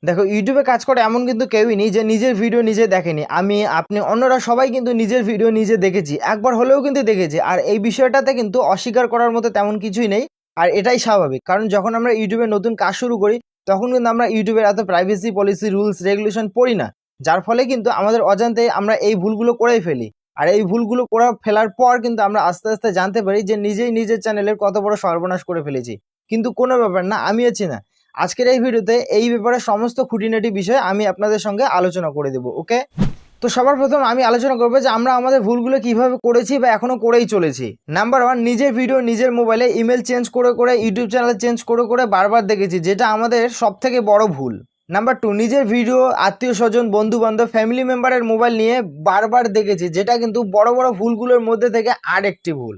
দেখো ইউটিউবে কাজ করে এমন কিন্তু কেউই নেই যে নিজের ভিডিও নিজে দেখেনি। আমি, আপনি, অন্যরা সবাই কিন্তু নিজের ভিডিও নিজে দেখেছি, একবার হলেও কিন্তু দেখেছি। আর এই বিষয়টাতে কিন্তু অস্বীকার করার মতো তেমন কিছুই নেই। আর এটাই স্বাভাবিক, কারণ যখন আমরা ইউটিউবে নতুন কাজ শুরু করি তখন কিন্তু আমরা ইউটিউবের এত প্রাইভেসি পলিসি, রুলস, রেগুলেশন পড়ি না, যার ফলে কিন্তু আমাদের অজান্তে আমরা এই ভুলগুলো করেই ফেলি। আর এই ভুলগুলো করে ফেলার পর কিন্তু আমরা আস্তে আস্তে জানতে পারি যে নিজেই নিজের চ্যানেলের কত বড় সর্বনাশ করে ফেলেছি। কিন্তু কোনো ব্যাপার না, আমি আছি না। আজকের এই ভিডিওতে এই ব্যাপারে সমস্ত খুঁটিনাটি বিষয় আমি আপনাদের সঙ্গে আলোচনা করে দেব। ওকে, তো সবার প্রথম আমি আলোচনা করবো যে আমরা আমাদের ভুলগুলো কিভাবে করেছি বা এখনো করেই চলেছি। নাম্বার 1, নিজের ভিডিও নিজের মোবাইলে ইমেল চেঞ্জ করে করে, ইউটিউব চ্যানেল চেঞ্জ করে করে বারবার দেখেছি, যেটা আমাদের সব থেকে বড় ভুল। নাম্বার 2, নিজের ভিডিও আত্মীয় স্বজন, বন্ধু বান্ধব, ফ্যামিলি মেম্বারের মোবাইল নিয়ে বারবার দেখেছি, যেটা কিন্তু বড় বড় ভুলগুলোর মধ্যে থেকে আরেকটি ভুল।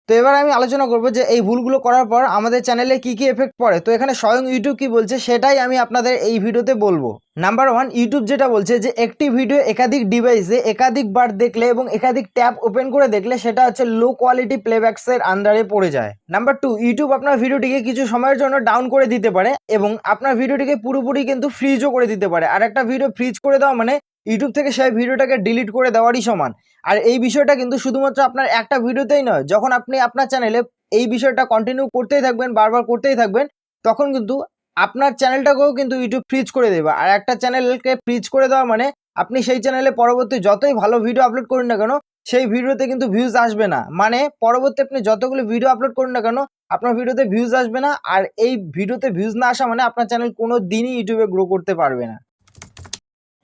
তো এবার আমি আলোচনা করব যে এই ভুলগুলো করার পর আমাদের চ্যানেলে কি কি এফেক্ট পড়ে। তো এখানে স্বয়ং ইউটিউব কি বলছে সেটাই আমি আপনাদের এই ভিডিওতে বলবো। নাম্বার 1, ইউটিউব যেটা বলছে যে একটি ভিডিও একাধিক ডিভাইসে একাধিকবার দেখলে এবং একাধিক ট্যাব ওপেন করে দেখলে সেটা হচ্ছে লো কোয়ালিটি প্লেব্যাকসের আন্ডারে পড়ে যায়। নাম্বার 2, ইউটিউব আপনার ভিডিওটিকে কিছু সময়ের জন্য ডাউন করে দিতে পারে এবং আপনার ভিডিওটিকে পুরোপুরি কিন্তু ফ্রিজও করে দিতে পারে। আর একটা ভিডিও ফ্রিজ করে দেওয়া মানে ইউটিউব থেকে সেই ভিডিওটাকে ডিলিট করে দেওয়ারই সমান। আর এই বিষয়টা কিন্তু শুধুমাত্র আপনার একটা ভিডিওতেই নয়, যখন আপনি আপনার চ্যানেলে এই বিষয়টা কন্টিনিউ করতেই থাকবেন, বারবার করতেই থাকবেন, তখন কিন্তু আপনার চ্যানেলটাকেও কিন্তু ইউটিউব ফ্রিজ করে দেবে। আর একটা চ্যানেলকে ফ্রিজ করে দেওয়া মানে আপনি সেই চ্যানেলে পরবর্তী যতই ভালো ভিডিও আপলোড করুন না কেন, সেই ভিডিওতে কিন্তু ভিউজ আসবে না। মানে পরবর্তী আপনি যতগুলো ভিডিও আপলোড করুন না কেন, আপনার ভিডিওতে ভিউজ আসবে না। আর এই ভিডিওতে ভিউজ না আসা মানে আপনার চ্যানেল কোনো দিনই ইউটিউবে গ্রো করতে পারবে না।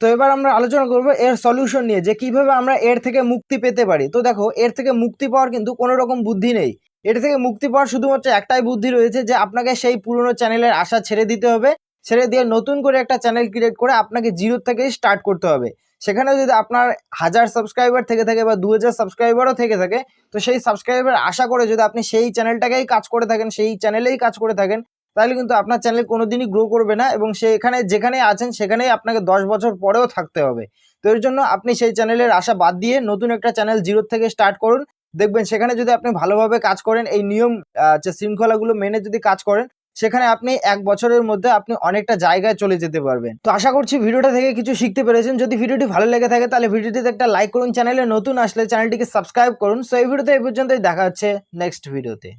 তো এবার আমরা আলোচনা করব এর সলিউশন নিয়ে, যে কিভাবে আমরা এর থেকে মুক্তি পেতে পারি। তো দেখো, এর থেকে মুক্তি পাওয়ার কিন্তু কোনো রকম বুদ্ধি নেই। এর থেকে মুক্তি পাওয়ার শুধুমাত্র একটাই বুদ্ধি রয়েছে, যে আপনাকে সেই পুরনো চ্যানেলের আশা ছেড়ে দিতে হবে। ছেড়ে দিয়ে নতুন করে একটা চ্যানেল ক্রিয়েট করে আপনাকে জিরো থেকে স্টার্ট করতে হবে। সেখানে যদি আপনার 1000 সাবস্ক্রাইবার থেকে থাকে বা 2000 সাবস্ক্রাইবারও থেকে থাকে, তো সেই সাবস্ক্রাইবার আশা করে যদি আপনি সেই চ্যানেলটাকেই কাজ করে থাকেন, সেই চ্যানেলেই কাজ করে থাকেন, তাহলে কিন্তু আপনার চ্যানেল কোনোদিনই গ্রো করবে না এবং সেখানে যেখানে আছেন সেখানেই আপনাকে 10 বছর পরেও থাকতে হবে। তো এর জন্য আপনি সেই চ্যানেলের আশা বাদ দিয়ে নতুন একটা চ্যানেল জিরো থেকে স্টার্ট করুন। দেখবেন সেখানে যদি আপনি ভালোভাবে কাজ করেন, এই নিয়ম শৃঙ্খলাগুলো মেনে যদি কাজ করেন, সেখানে আপনি 1 বছরের মধ্যে আপনি অনেকটা জায়গায় চলে যেতে পারবেন। তো আশা করছি ভিডিওটা থেকে কিছু শিখতে পেরেছেন। যদি ভিডিওটি ভালো লেগে থাকে তাহলে ভিডিওটিতে একটা লাইক করুন, চ্যানেলে নতুন আসলে চ্যানেলটিকে সাবস্ক্রাইব করুন। সো এই ভিডিওতে এই পর্যন্তই, দেখা হচ্ছে নেক্সট ভিডিওতে।